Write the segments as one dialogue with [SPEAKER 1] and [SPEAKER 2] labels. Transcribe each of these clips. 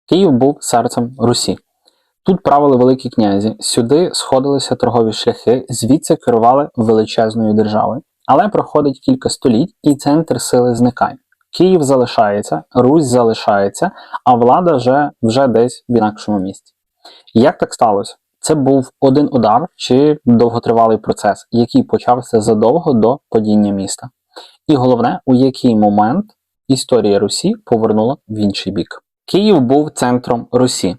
[SPEAKER 1] Київ був серцем Русі. Тут правили великі князі, сюди сходилися торгові шляхи, звідси керували величезною державою. Але проходить кілька століть і центр сили зникає. Київ залишається, Русь залишається, а влада вже десь в інакшому місці. Як так сталося? Це був один удар чи довготривалий процес, який почався задовго до падіння міста. І головне, у який момент історія Русі повернула в інший бік. Київ був центром Русі.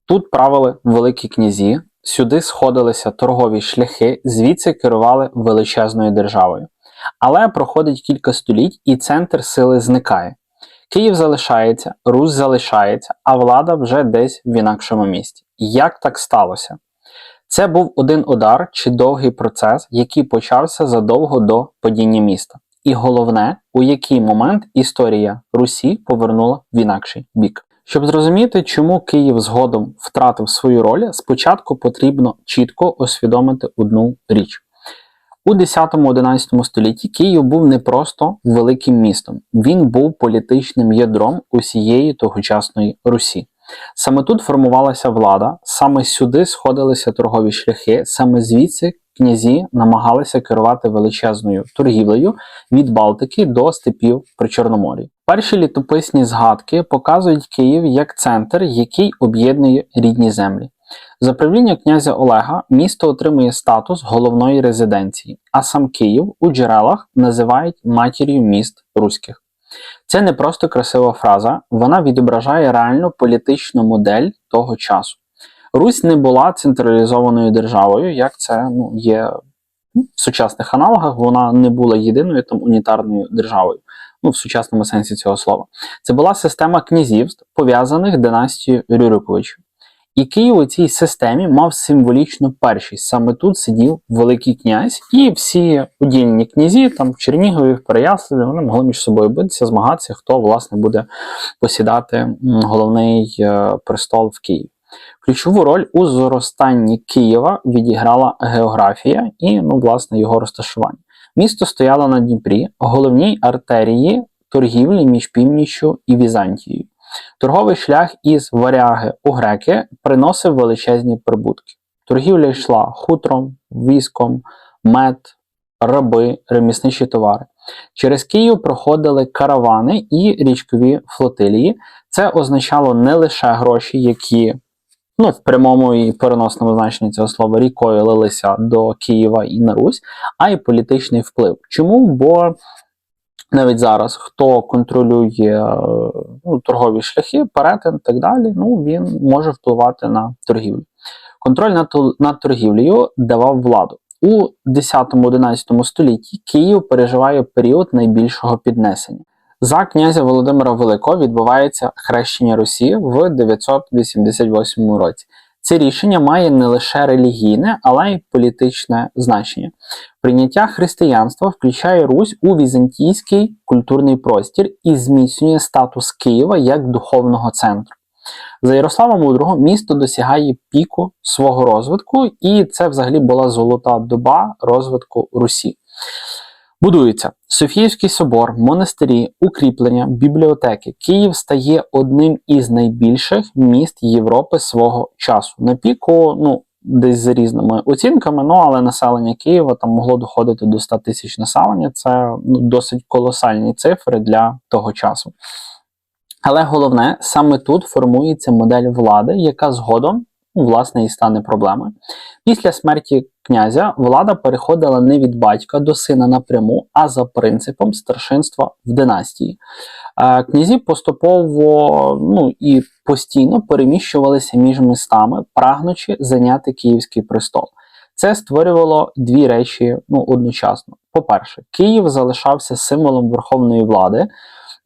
[SPEAKER 1] Тут правили великі князі, сюди сходилися торгові шляхи, звідси керували величезною державою. Але проходить кілька століть і центр сили зникає. Київ залишається, Русь залишається, а влада вже десь в інакшому місті. Як так сталося? Це був один удар чи довгий процес, який почався задовго до падіння міста. І головне, у який момент історія Русі повернула в інакший бік. Щоб зрозуміти, чому Київ згодом втратив свою роль, спочатку потрібно чітко усвідомити одну річ. У 10-11 столітті Київ був не просто великим містом, він був політичним ядром усієї тогочасної Русі. Саме тут формувалася влада, саме сюди сходилися торгові шляхи, саме звідси князі намагалися керувати величезною торгівлею від Балтики до степів при Чорномор'ї. Перші літописні згадки показують Київ як центр, який об'єднує рідні землі. За правління князя Олега місто отримує статус головної резиденції, а сам Київ у джерелах називають матір'ю міст руських. Це не просто красива фраза, вона відображає реальну політичну модель того часу. Русь не була централізованою державою, як це є в сучасних аналогах, вона не була єдиною унітарною державою, в сучасному сенсі цього слова. Це була система князівств, пов'язаних династією Рюриковичів. І Київ у цій системі мав символічну першість. Саме тут сидів Великий князь, і всі удільні князі, в Чернігові, в Переяславі, вони могли між собою битися, змагатися, хто, власне, буде посідати головний престол в Києві. Ключову роль у зростанні Києва відіграла географія і, власне, його розташування. Місто стояло на Дніпрі, головній артерії торгівлі між північчю і Візантією. Торговий шлях із Варяги у греки приносив величезні прибутки. Торгівля йшла хутром, віском, мед, раби, ремісничі товари. Через Київ проходили каравани і річкові флотилії. Це означало не лише гроші, які в прямому і переносному значенні цього слова рікою лилися до Києва і на Русь, а й політичний вплив. Чому? Бо навіть зараз, хто контролює торгові шляхи, перетин і так далі, він може впливати на торгівлю. Контроль над торгівлею давав владу. У 10-11 столітті Київ переживає період найбільшого піднесення. За князя Володимира Великого відбувається хрещення Русі в 988 році. Це рішення має не лише релігійне, але й політичне значення. Прийняття християнства включає Русь у візантійський культурний простір і зміцнює статус Києва як духовного центру. За Ярослава Мудрого місто досягає піку свого розвитку, і це взагалі була золота доба розвитку Русі. Будується Софіївський собор, монастирі, укріплення, бібліотеки. Київ стає одним із найбільших міст Європи свого часу. На піку, десь за різними оцінками, але населення Києва могло доходити до 100 тисяч населення. Це досить колосальні цифри для того часу. Але головне, саме тут формується модель влади, яка згодом, власне, і стане проблемою. Після смерті князя влада переходила не від батька до сина напряму, а за принципом старшинства в династії. Князі поступово і постійно переміщувалися між містами, прагнучи зайняти Київський престол. Це створювало дві речі одночасно. По-перше, Київ залишався символом верховної влади.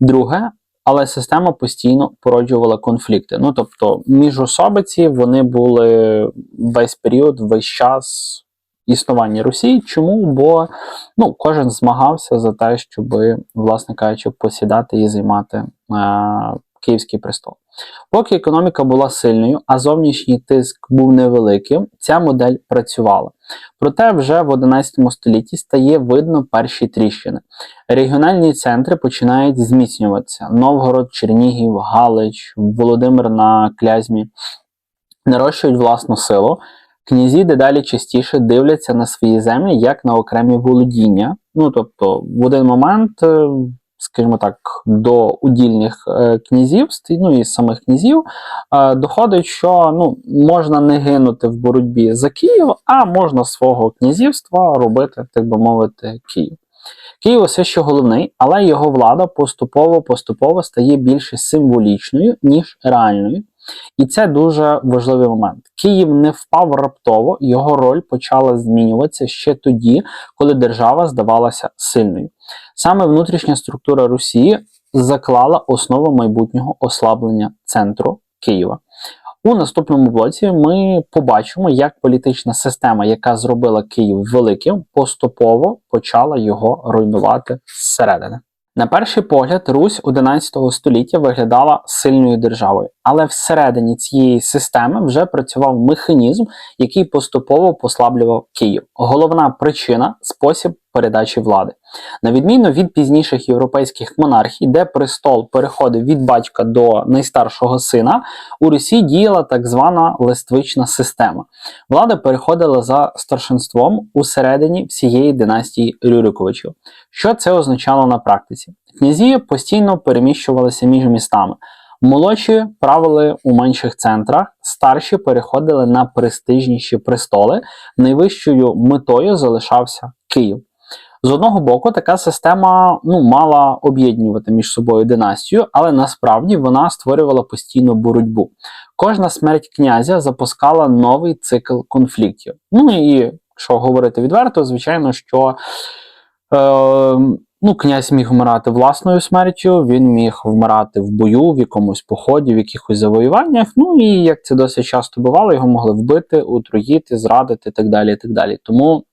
[SPEAKER 1] Друге, але система постійно породжувала конфлікти. Тобто міжособиці вони були весь час існування Русі. Чому? Бо кожен змагався за те, щоб, власне кажучи, посідати і займати Київський престол. Поки економіка була сильною, а зовнішній тиск був невеликим, ця модель працювала. Проте вже в 11 столітті стає видно перші тріщини. Регіональні центри починають зміцнюватися. Новгород, Чернігів, Галич, Володимир на Клязьмі нарощують власну силу. Князі дедалі частіше дивляться на свої землі як на окремі володіння. Тобто в один момент, скажімо так, до удільних князівств, і самих князів, доходить, що можна не гинути в боротьбі за Київ, а можна свого князівства робити, так би мовити, Київ. Київ все ще головний, але його влада поступово стає більше символічною, ніж реальною. І це дуже важливий момент. Київ не впав раптово, його роль почала змінюватися ще тоді, коли держава здавалася сильною. Саме внутрішня структура Русі заклала основу майбутнього ослаблення центру Києва. У наступному блоці ми побачимо, як політична система, яка зробила Київ великим, поступово почала його руйнувати зсередини. На перший погляд, Русь 11 століття виглядала сильною державою, але всередині цієї системи вже працював механізм, який поступово послаблював Київ. Головна причина – спосіб передачі влади. На відміну від пізніших європейських монархій, де престол переходив від батька до найстаршого сина, у Русі діяла так звана листвична система. Влада переходила за старшинством усередині всієї династії Рюриковичів. Що це означало на практиці? Князі постійно переміщувалися між містами. Молодші правили у менших центрах, старші переходили на престижніші престоли, найвищою метою залишався Київ. З одного боку, така система мала об'єднувати між собою династію, але насправді вона створювала постійну боротьбу. Кожна смерть князя запускала новий цикл конфліктів. І, якщо говорити відверто, звичайно, що князь міг вмирати власною смертю, він міг вмирати в бою, в якомусь поході, в якихось завоюваннях, і, як це досить часто бувало, його могли вбити, отруїти, зрадити і так далі, і так далі. Тому,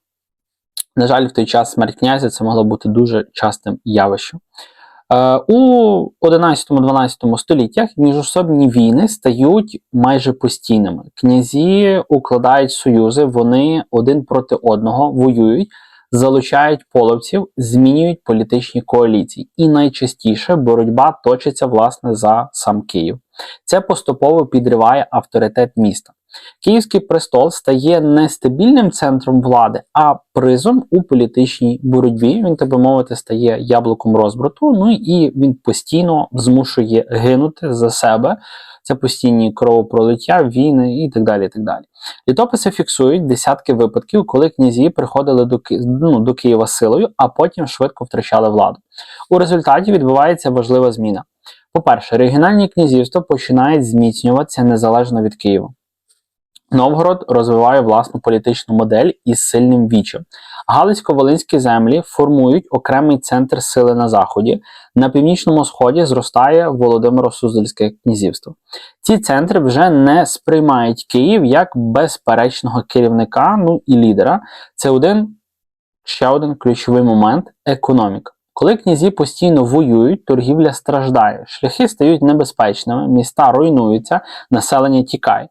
[SPEAKER 1] на жаль, в той час смерть князя це могло бути дуже частим явищем. У 11-12 століттях міжособні війни стають майже постійними. Князі укладають союзи, вони один проти одного воюють, залучають половців, змінюють політичні коаліції. І найчастіше боротьба точиться, власне, за сам Київ. Це поступово підриває авторитет міста. Київський престол стає не стабільним центром влади, а призом у політичній боротьбі. Він, так би мовити, стає яблуком розбрату, і він постійно змушує гинути за себе. Це постійні кровопролиття, війни і так далі, і так далі. Літописи фіксують десятки випадків, коли князі приходили до Києва силою, а потім швидко втрачали владу. У результаті відбувається важлива зміна. По-перше, регіональні князівства починають зміцнюватися незалежно від Києва. Новгород розвиває власну політичну модель із сильним вічем. Галицько-волинські землі формують окремий центр сили на заході. На північному сході зростає Володимиро-Суздальське князівство. Ці центри вже не сприймають Київ як безперечного керівника, і лідера. Це ще один ключовий момент – економіка. Коли князі постійно воюють, торгівля страждає, шляхи стають небезпечними, міста руйнуються, населення тікає.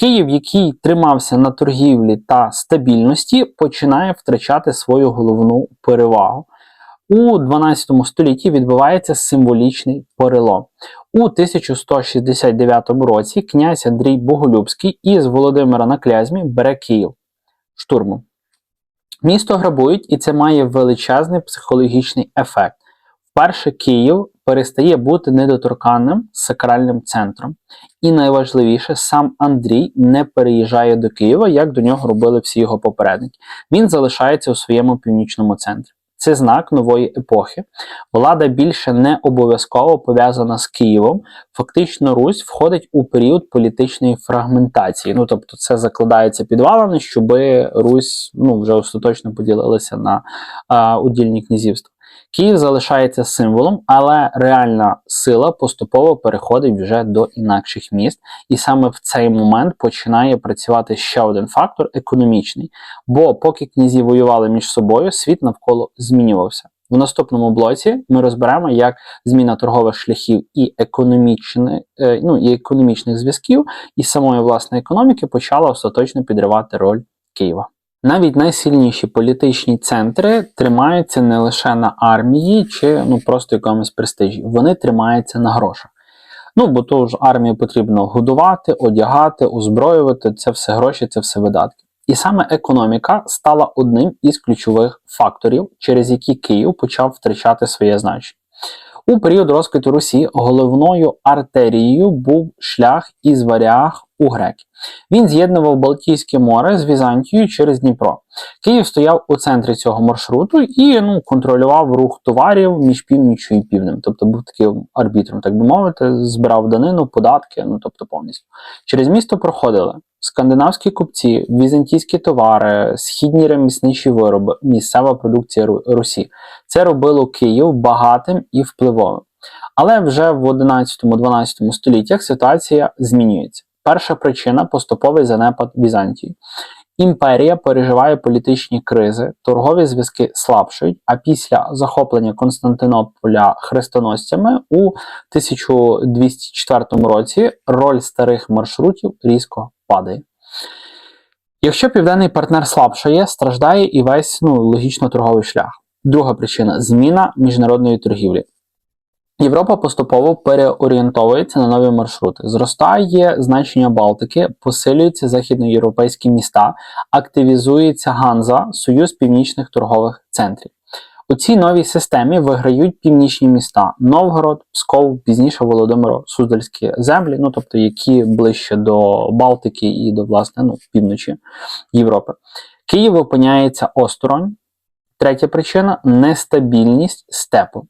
[SPEAKER 1] Київ, який тримався на торгівлі та стабільності, починає втрачати свою головну перевагу. У 12 столітті відбувається символічний перелом. У 1169 році князь Андрій Боголюбський із Володимира на Клязьмі бере Київ штурмом. Місто грабують, і це має величезний психологічний ефект. Вперше Київ перестає бути недоторканним сакральним центром. І найважливіше, сам Андрій не переїжджає до Києва, як до нього робили всі його попередники. Він залишається у своєму північному центрі. Це знак нової епохи. Влада більше не обов'язково пов'язана з Києвом. Фактично Русь входить у період політичної фрагментації. Тобто це закладається підвалини, щоб Русь вже остаточно поділилася на удільні князівства. Київ залишається символом, але реальна сила поступово переходить вже до інакших міст. І саме в цей момент починає працювати ще один фактор – економічний. Бо поки князі воювали між собою, світ навколо змінювався. В наступному блоці ми розберемо, як зміна торгових шляхів і економічних зв'язків і самої власної економіки почала остаточно підривати роль Києва. Навіть найсильніші політичні центри тримаються не лише на армії чи просто якомусь престижі. Вони тримаються на грошах. Бо то ж армію потрібно годувати, одягати, озброювати, це все гроші, це все видатки. І саме економіка стала одним із ключових факторів, через які Київ почав втрачати своє значення. У період розквіту Русі головною артерією був шлях із Варяг у греків. Він з'єднував Балтійське море з Візантією через Дніпро. Київ стояв у центрі цього маршруту і контролював рух товарів між північчю і півднем. Тобто був таким арбітром, так би мовити, збирав данину, податки, тобто повністю. Через місто проходили скандинавські купці, візантійські товари, східні ремісничі вироби, місцева продукція Русі. Це робило Київ багатим і впливовим. Але вже в 11-12 століттях ситуація змінюється. Перша причина – поступовий занепад Візантії. Імперія переживає політичні кризи, торгові зв'язки слабшають, а після захоплення Константинополя хрестоносцями у 1204 році роль старих маршрутів різко падає. Якщо південний партнер слабшає, страждає і весь логічно торговий шлях. Друга причина – зміна міжнародної торгівлі. Європа поступово переорієнтовується на нові маршрути. Зростає значення Балтики, посилюються західноєвропейські міста, активізується Ганза – союз північних торгових центрів. У цій новій системі виграють північні міста – Новгород, Псков, пізніше Володимиро-Суздальські землі, тобто які ближче до Балтики і до, півночі Європи. Київ опиняється осторонь. Третя причина – нестабільність степу.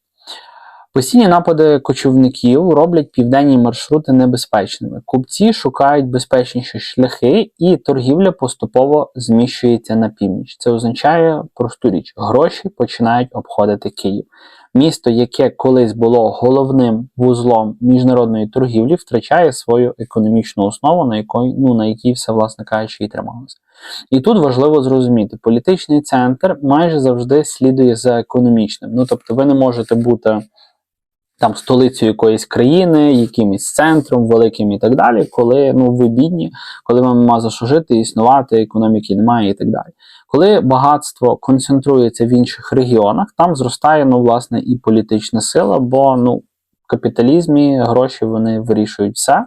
[SPEAKER 1] Постійні напади кочівників роблять південні маршрути небезпечними. Купці шукають безпечніші шляхи, і торгівля поступово зміщується на північ. Це означає просту річ – гроші починають обходити Київ. Місто, яке колись було головним вузлом міжнародної торгівлі, втрачає свою економічну основу, на якій все, власне кажучи, і трималося. І тут важливо зрозуміти, політичний центр майже завжди слідує за економічним. Тобто ви не можете бути столицею якоїсь країни, якимось центром великим і так далі, коли ви бідні, коли вам нема за що жити, існувати, економіки немає і так далі. Коли багатство концентрується в інших регіонах, там зростає, власне, і політична сила, бо, в капіталізмі гроші, вони вирішують все.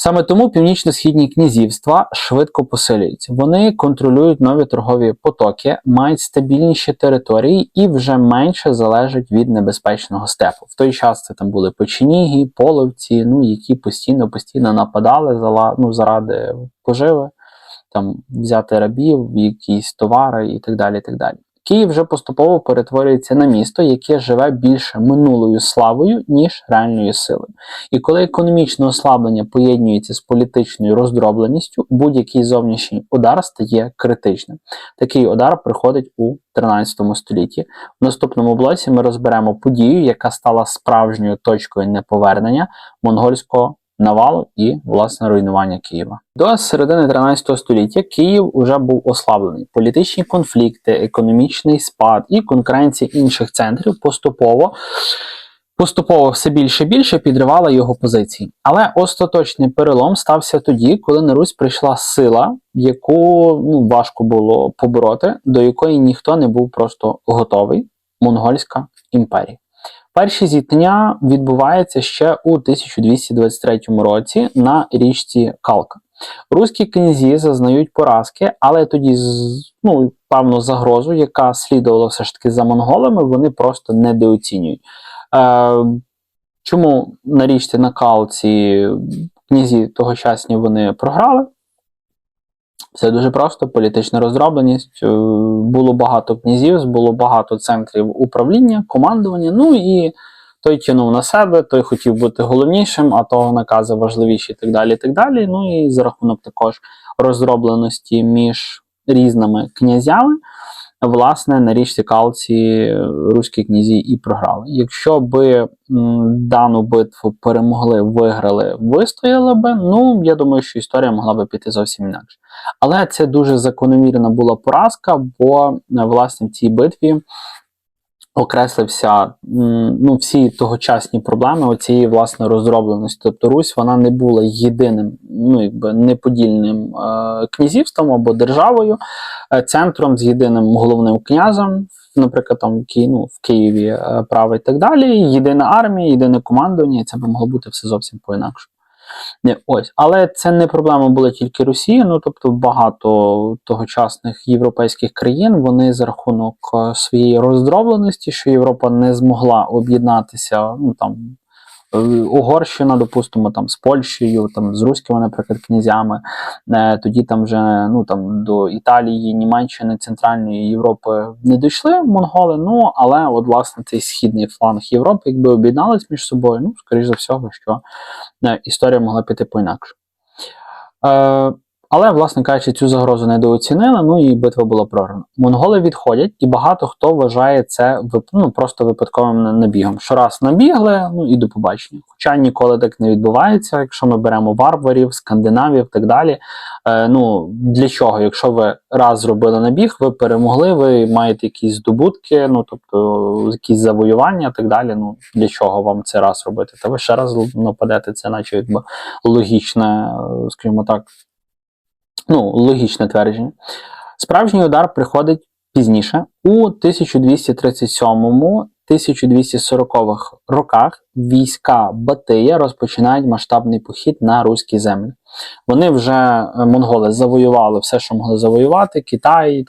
[SPEAKER 1] Саме тому північно-східні князівства швидко посилюються. Вони контролюють нові торгові потоки, мають стабільніші території і вже менше залежать від небезпечного степу. В той час це там були печеніги, половці, які постійно нападали заради поживи, взяти рабів, якісь товари і так далі, і так далі. Київ вже поступово перетворюється на місто, яке живе більше минулою славою, ніж реальною силою. І коли економічне ослаблення поєднується з політичною роздробленістю, будь-який зовнішній удар стає критичним. Такий удар приходить у 13 столітті. В наступному блоці ми розберемо подію, яка стала справжньою точкою неповернення монгольського навалу і, власне, руйнування Києва. До середини 13 століття Київ уже був ослаблений. Політичні конфлікти, економічний спад і конкуренція інших центрів поступово все більше і більше підривала його позиції. Але остаточний перелом стався тоді, коли на Русь прийшла сила, яку важко було побороти, до якої ніхто не був просто готовий – Монгольська імперія. Перші зіткнення відбуваються ще у 1223 році на річці Калка. Руські князі зазнають поразки, але тоді певну загрозу, яка слідувала все ж таки за монголами, вони просто недооцінюють. Чому на річці на Калці князі тогочасні вони програли? Все дуже просто, політична роздробленість, було багато князів, було багато центрів управління, командування, і той тягнув на себе, той хотів бути головнішим, а того накази важливіші і так далі, і так далі. І за рахунок також роздробленості між різними князями, власне, на річці Калці руські князі і програли. Якщо би дану битву перемогли, виграли, вистояли би, я думаю, що історія могла би піти зовсім інакше. Але це дуже закономірна була поразка, бо, власне, в цій битві окреслився всі тогочасні проблеми оцієї власне роздробленості. Тобто Русь вона не була єдиним, неподільним князівством або державою, центром з єдиним головним князем, наприклад, там в Києві править і так далі, єдина армія, єдине командування, і це би могло бути все зовсім по-інакшому. Ось. Але це не проблема була тільки Росії, тобто багато тогочасних європейських країн, вони за рахунок своєї роздробленості, що Європа не змогла об'єднатися, Угорщина, допустимо, з Польщею, з руськими, наприклад, князями, тоді вже до Італії, Німеччини, Центральної Європи не дійшли монголи, але от власне цей східний фланг Європи, якби об'єднались між собою, скоріш за все, що історія могла піти по-інакше. Але, власне кажучи, цю загрозу недооцінили, і битва була програна. Монголи відходять, і багато хто вважає це просто випадковим набігом. Щораз набігли, і до побачення. Хоча ніколи так не відбувається, якщо ми беремо варварів, скандинавів і так далі. Для чого? Якщо ви раз зробили набіг, ви перемогли, ви маєте якісь здобутки, тобто якісь завоювання і так далі. Для чого вам це раз робити? Та ви ще раз нападете, це наче логічне, скажімо так, логічне твердження. Справжній удар приходить пізніше. У 1237-1240 роках війська Батия розпочинають масштабний похід на руські землі. Вони вже, монголи, завоювали все, що могли завоювати, Китай,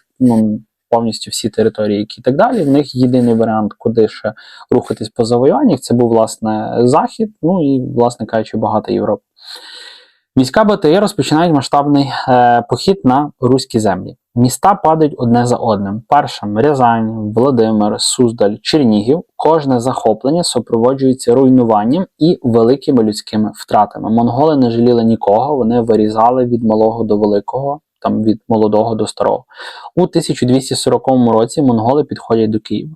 [SPEAKER 1] повністю всі території, які і так далі. В них єдиний варіант, куди ще рухатись по завоюваннях, це був, власне, Захід, і, власне кажучи, багата Європа. Війська Батия розпочинають масштабний похід на руські землі. Міста падають одне за одним. Першим – Рязань, Володимир, Суздаль, Чернігів. Кожне захоплення супроводжується руйнуванням і великими людськими втратами. Монголи не жаліли нікого, вони вирізали від малого до великого, від молодого до старого. У 1240 році монголи підходять до Києва.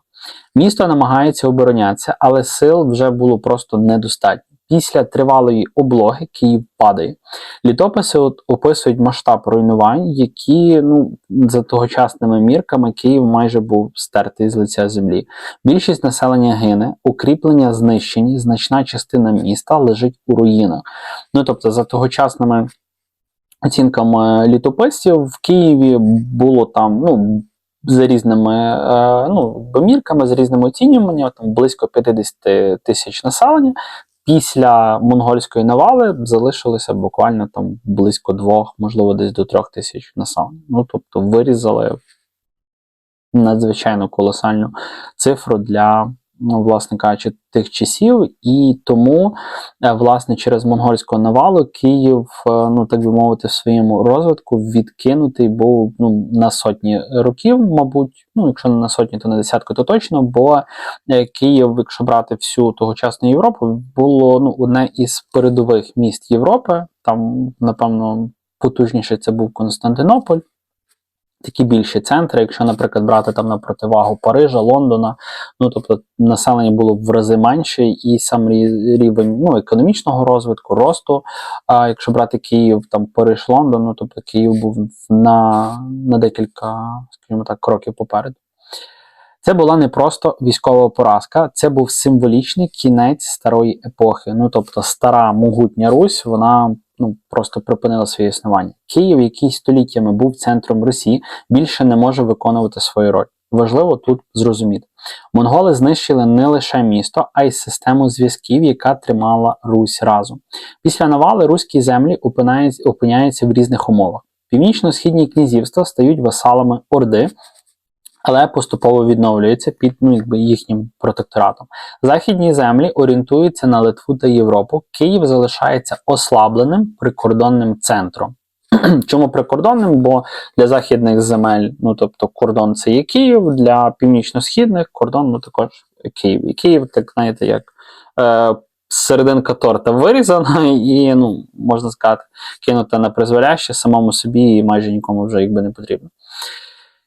[SPEAKER 1] Місто намагається оборонятися, але сил вже було просто недостатньо. Після тривалої облоги Київ падає. Літописи описують масштаб руйнувань, які, за тогочасними мірками, Київ майже був стертий з лиця землі. Більшість населення гине, укріплення знищені, значна частина міста лежить у руїнах. Тобто, за тогочасними оцінками літописців, в Києві було там, за різними вимірками, за різними оцінюваннями, близько 50 тисяч населення. Після монгольської навали залишилося буквально близько 2, можливо, десь до 3 тисяч населення. Тобто вирізали надзвичайно колосальну цифру для, власне кажучи, тих часів. І тому, власне, через монгольську навалу Київ, так би мовити, в своєму розвитку відкинутий був на сотні років, мабуть, якщо не на сотні, то на десятку, то точно, бо Київ, якщо брати всю тогочасну Європу, було одне із передових міст Європи. Там, напевно, потужніше це був Константинополь. Такі більші центри, якщо, наприклад, брати на противагу Парижа, Лондона, тобто населення було в рази менше, і сам рівень економічного розвитку, росту, а якщо брати Київ, Париж, Лондон, тобто Київ був на декілька, скажімо так, кроків попереду. Це була не просто військова поразка, це був символічний кінець старої епохи. Тобто стара могутня Русь, вона просто припинила своє існування. Київ, який століттями був центром Русі, більше не може виконувати свою роль. Важливо тут зрозуміти. Монголи знищили не лише місто, а й систему зв'язків, яка тримала Русь разом. Після навали руські землі опиняються в різних умовах. Північно-східні князівства стають васалами Орди, але поступово відновлюються під їхнім протекторатом. Західні землі орієнтуються на Литву та Європу. Київ залишається ослабленим прикордонним центром. Чому прикордонним? Бо для західних земель, тобто кордон це є Київ, для північно-східних кордон також Київ. І Київ, так знаєте, як серединка торта вирізана і, можна сказати, кинута на призволяще самому собі і майже нікому вже не потрібно.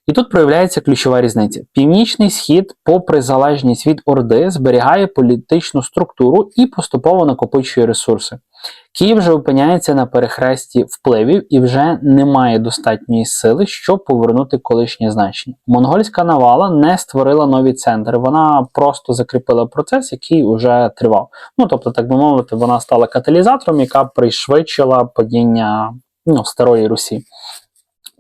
[SPEAKER 1] І тут проявляється ключова різниця. Північний Схід, попри залежність від Орди, зберігає політичну структуру і поступово накопичує ресурси. Київ вже опиняється на перехресті впливів і вже не має достатньої сили, щоб повернути колишнє значення. Монгольська навала не створила нові центри, вона просто закріпила процес, який уже тривав. Ну, тобто, так би мовити, вона стала каталізатором, яка пришвидшила падіння Старої Русі.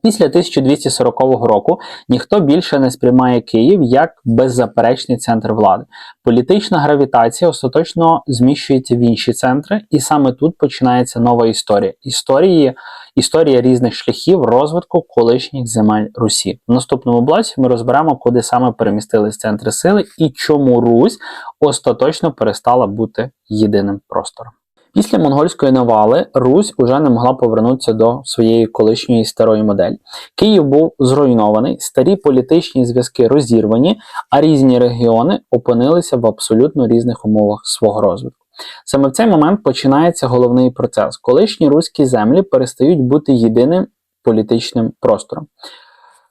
[SPEAKER 1] Після 1240 року ніхто більше не сприймає Київ як беззаперечний центр влади. Політична гравітація остаточно зміщується в інші центри, і саме тут починається нова історія. Історія різних шляхів розвитку колишніх земель Русі. В наступному блоці ми розберемо, куди саме перемістились центри сили і чому Русь остаточно перестала бути єдиним простором. Після монгольської навали Русь уже не могла повернутися до своєї колишньої старої моделі. Київ був зруйнований, старі політичні зв'язки розірвані, а різні регіони опинилися в абсолютно різних умовах свого розвитку. Саме в цей момент починається головний процес. Колишні руські землі перестають бути єдиним політичним простором.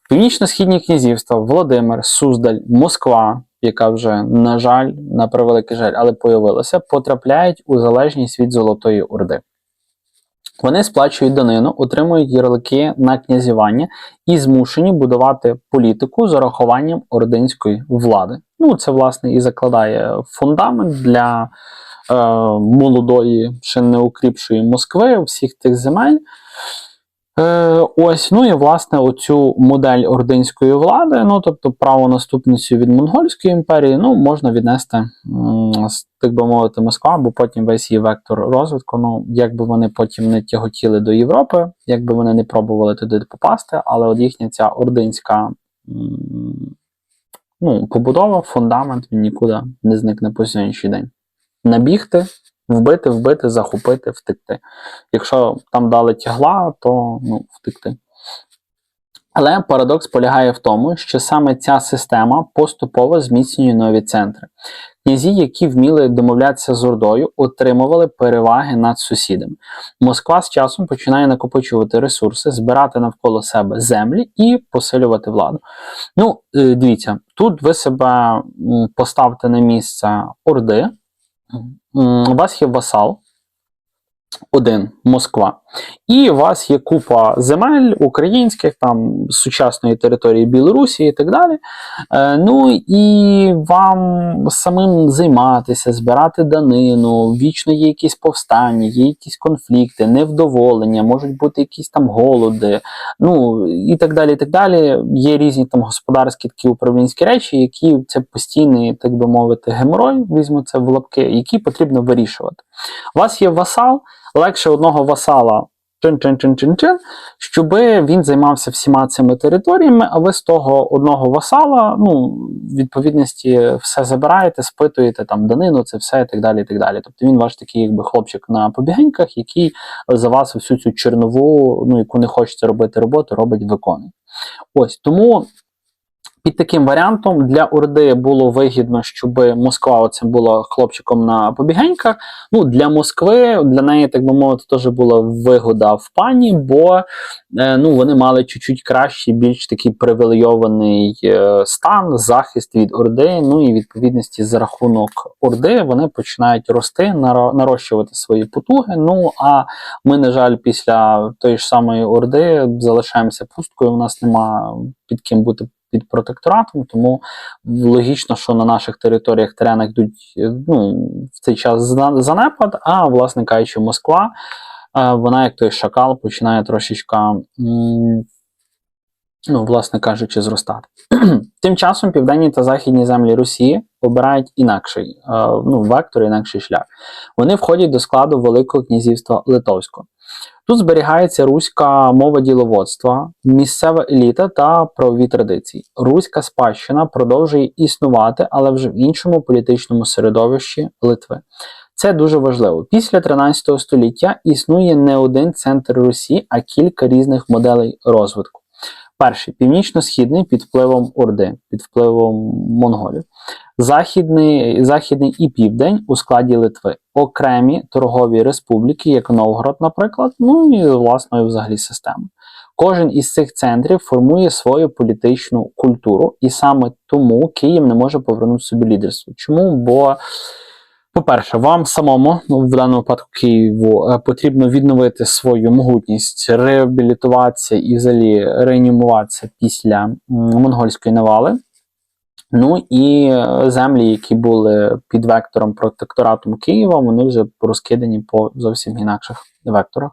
[SPEAKER 1] Північно-східні князівства, Володимир, Суздаль, Москва, яка вже, на жаль, на превеликий жаль, але появилася, потрапляють у залежність від Золотої Орди. Вони сплачують данину, отримують ярлики на князювання і змушені будувати політику з урахуванням ординської влади. Ну, це, власне, і закладає фундамент для молодої, ще не укріпшої Москви, всіх тих земель. Ну і, власне, оцю модель ординської влади, тобто правонаступницю від Монгольської імперії, можна віднести, так би мовити, Москва, бо потім весь її вектор розвитку, як би вони потім не тяготіли до Європи, як би вони не пробували туди попасти, але от їхня ця ординська побудова, фундамент, він нікуди не зникне по сьогоднішній день. Набігти, вбити, захопити, втекти. Якщо там дали тягла, то втекти. Але парадокс полягає в тому, що саме ця система поступово зміцнює нові центри. Князі, які вміли домовлятися з Ордою, отримували переваги над сусідами. Москва з часом починає накопичувати ресурси, збирати навколо себе землі і посилювати владу. Дивіться, тут ви себе поставте на місце Орди. У вас є васал, один, Москва, і у вас є купа земель українських, там, сучасної території Білорусі і так далі. І вам самим займатися, збирати данину, вічно є якісь повстання, є якісь конфлікти, невдоволення, можуть бути якісь там голоди, і так далі, і так далі. Є різні там господарські такі управлінські речі, які це постійний, так би мовити, геморой, візьму це в лапки, які потрібно вирішувати. У вас є васал, легше одного васала чин-чин-чин-чин-чин, щоб він займався всіма цими територіями, а ви з того одного васала, відповідності, все забираєте, спитуєте, там, данину, це все, і так далі, і так далі. Тобто він ваш такий, якби, хлопчик на побігеньках, який за вас всю цю чернову, яку не хочеться робити роботу, робить, виконує. Ось, тому під таким варіантом для Орди було вигідно, щоб Москва оцим була хлопчиком на побігеньках. Для Москви, для неї, так би мовити, теж була вигода в пані, бо вони мали чуть-чуть кращий, більш такий привілейований стан, захист від Орди, і відповідності за рахунок Орди вони починають рости, нарощувати свої потуги. А ми, на жаль, після тої ж самої Орди залишаємося пусткою, у нас нема під ким бути під протекторатом, тому логічно, що на наших територіях, теренах йдуть в цей час занепад, а, власне кажучи, Москва, вона, як той шакал, починає трошечка, власне кажучи, зростати. Тим часом південні та західні землі Росії обирають інакший вектор, інакший шлях. Вони входять до складу Великого князівства Литовського. Тут зберігається руська мова діловодства, місцева еліта та правові традиції. Руська спадщина продовжує існувати, але вже в іншому політичному середовищі Литви. Це дуже важливо. Після 13 століття існує не один центр Русі, а кілька різних моделей розвитку. Перший – північно-східний під впливом Орди, під впливом монголів. Західний і південь у складі Литви. Окремі торгові республіки, як Новгород, наприклад, і власною взагалі системою. Кожен із цих центрів формує свою політичну культуру, і саме тому Київ не може повернути собі лідерство. Чому? Бо По-перше, вам самому, в даному випадку Києву, потрібно відновити свою могутність, реабілітуватися і взагалі реанімуватися після монгольської навали. Ну і землі, які були під вектором протекторату Києва, вони вже розкидані по зовсім інакших векторах.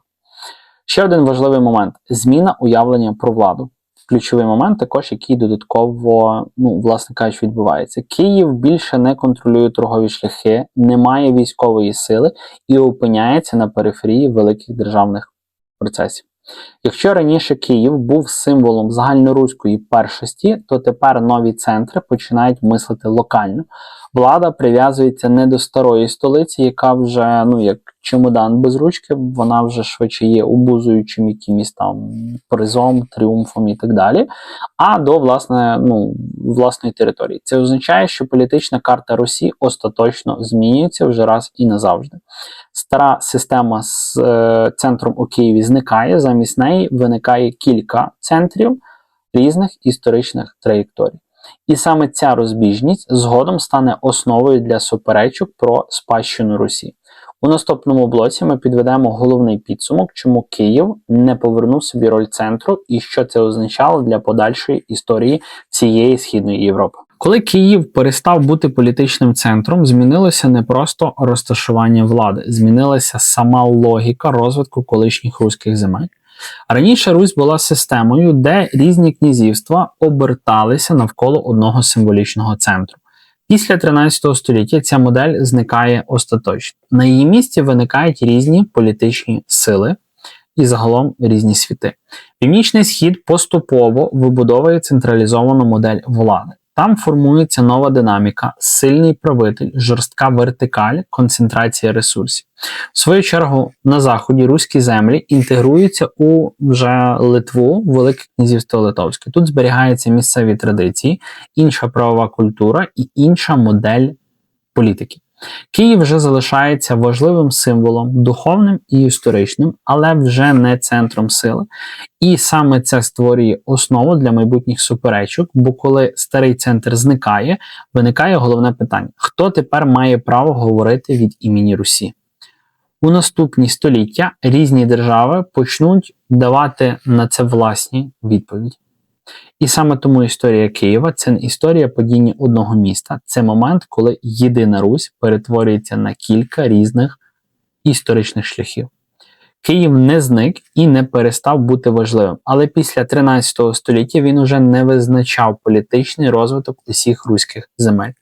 [SPEAKER 1] Ще один важливий момент – зміна уявлення про владу. Ключовий момент також, який додатково, власне кажучи, відбувається. Київ більше не контролює торгові шляхи, не має військової сили і опиняється на периферії великих державних процесів. Якщо раніше Київ був символом загальноруської першості, то тепер нові центри починають мислити локально. Влада прив'язується не до старої столиці, яка вже, як чемодан без ручки, вона вже швидше є обузуючим якимось там призом, тріумфом і так далі, а до власної території. Це означає, що політична карта Русі остаточно змінюється вже раз і назавжди. Стара система з центром у Києві зникає, замість неї виникає кілька центрів різних історичних траєкторій. І саме ця розбіжність згодом стане основою для суперечок про спадщину Русі. У наступному блоці ми підведемо головний підсумок, чому Київ не повернув собі роль центру і що це означало для подальшої історії всієї Східної Європи. Коли Київ перестав бути політичним центром, змінилося не просто розташування влади, змінилася сама логіка розвитку колишніх руських земель. Раніше Русь була системою, де різні князівства оберталися навколо одного символічного центру. Після 13 століття ця модель зникає остаточно. На її місці виникають різні політичні сили і загалом різні світи. Північний Схід поступово вибудовує централізовану модель влади. Там формується нова динаміка, сильний правитель, жорстка вертикаль, концентрація ресурсів. В свою чергу, на Заході руські землі інтегруються у вже Литву, Велике князівство Литовське. Тут зберігаються місцеві традиції, інша правова культура і інша модель політики. Київ вже залишається важливим символом, духовним і історичним, але вже не центром сили. І саме це створює основу для майбутніх суперечок, бо коли старий центр зникає, виникає головне питання – хто тепер має право говорити від імені Русі? У наступні століття різні держави почнуть давати на це власні відповіді. І саме тому історія Києва – це не історія падіння одного міста. Це момент, коли єдина Русь перетворюється на кілька різних історичних шляхів. Київ не зник і не перестав бути важливим, але після 13 століття він уже не визначав політичний розвиток усіх руських земель.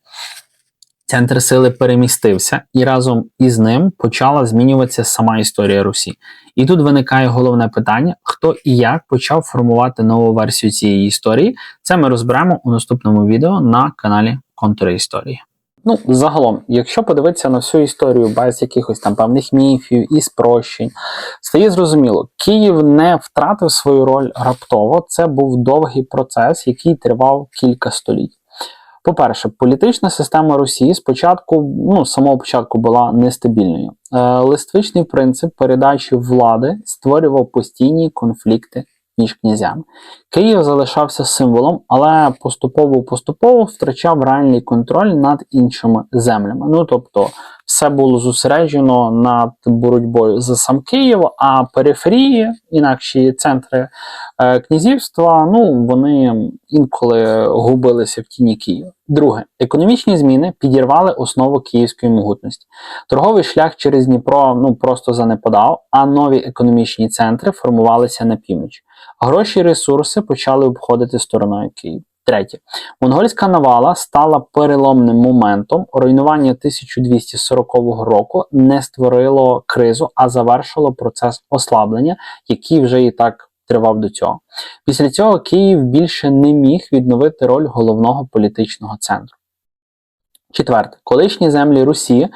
[SPEAKER 1] Центр сили перемістився, і разом із ним почала змінюватися сама історія Русі. І тут виникає головне питання, хто і як почав формувати нову версію цієї історії. Це ми розберемо у наступному відео на каналі Контури історії. Загалом, якщо подивитися на всю історію без якихось там певних міфів і спрощень, стає зрозуміло, Київ не втратив свою роль раптово, це був довгий процес, який тривав кілька століть. По-перше, політична система Росії спочатку, з самого початку була нестабільною. Листвичний принцип передачі влади створював постійні конфлікти між князями. Київ залишався символом, але поступово втрачав реальний контроль над іншими землями. Тобто, все було зосереджено над боротьбою за сам Київ, а периферії, інакші центри князівства, вони інколи губилися в тіні Києва. Друге, економічні зміни підірвали основу київської могутності. Торговий шлях через Дніпро просто занепадав, а нові економічні центри формувалися на північ. Гроші і ресурси почали обходити стороною Києва. Третє. Монгольська навала стала переломним моментом. Руйнування 1240 року не створило кризу, а завершило процес ослаблення, який вже і так тривав до цього. Після цього Київ більше не міг відновити роль головного політичного центру. Четверте. Колишні землі Русі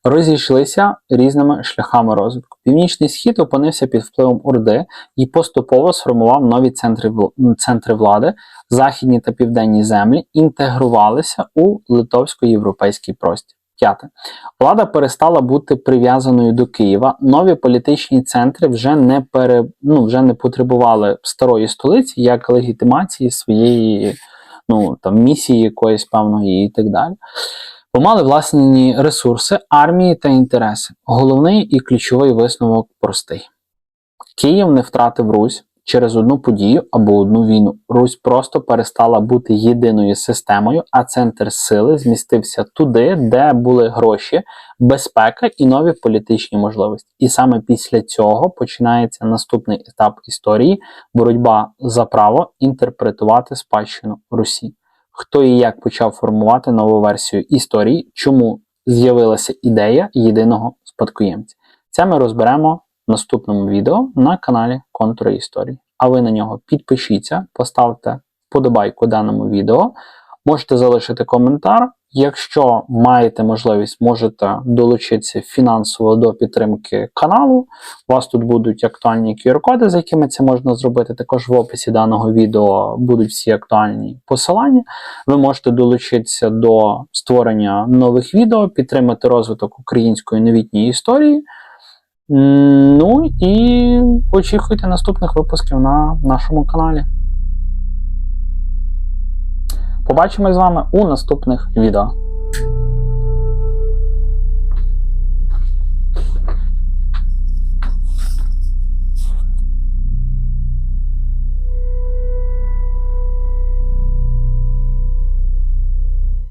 [SPEAKER 1] розійшлися різними шляхами розвитку. Північний Схід опинився під впливом Орди і поступово сформував нові центри влади. Західні та південні землі інтегрувалися у литовсько-європейський простір. П'яте. Влада перестала бути прив'язаною до Києва. Нові політичні центри вже не потребували старої столиці як легітимації своєї місії якоїсь певної і так далі. Помали власні ресурси, армії та інтереси. Головний і ключовий висновок простий. Київ не втратив Русь через одну подію або одну війну. Русь просто перестала бути єдиною системою, а центр сили змістився туди, де були гроші, безпека і нові політичні можливості. І саме після цього починається наступний етап історії – боротьба за право інтерпретувати спадщину Русі. Хто і як почав формувати нову версію історії, чому з'явилася ідея єдиного спадкоємця. Це ми розберемо в наступному відео на каналі Контури Історії. А ви на нього підпишіться, поставте вподобайку даному відео, можете залишити коментар. Якщо маєте можливість, можете долучитися фінансово до підтримки каналу. У вас тут будуть актуальні QR-коди, за якими це можна зробити. Також в описі даного відео будуть всі актуальні посилання. Ви можете долучитися до створення нових відео, підтримати розвиток української новітньої історії. Ну і очікуйте наступних випусків на нашому каналі. Побачимось з вами у наступних відео.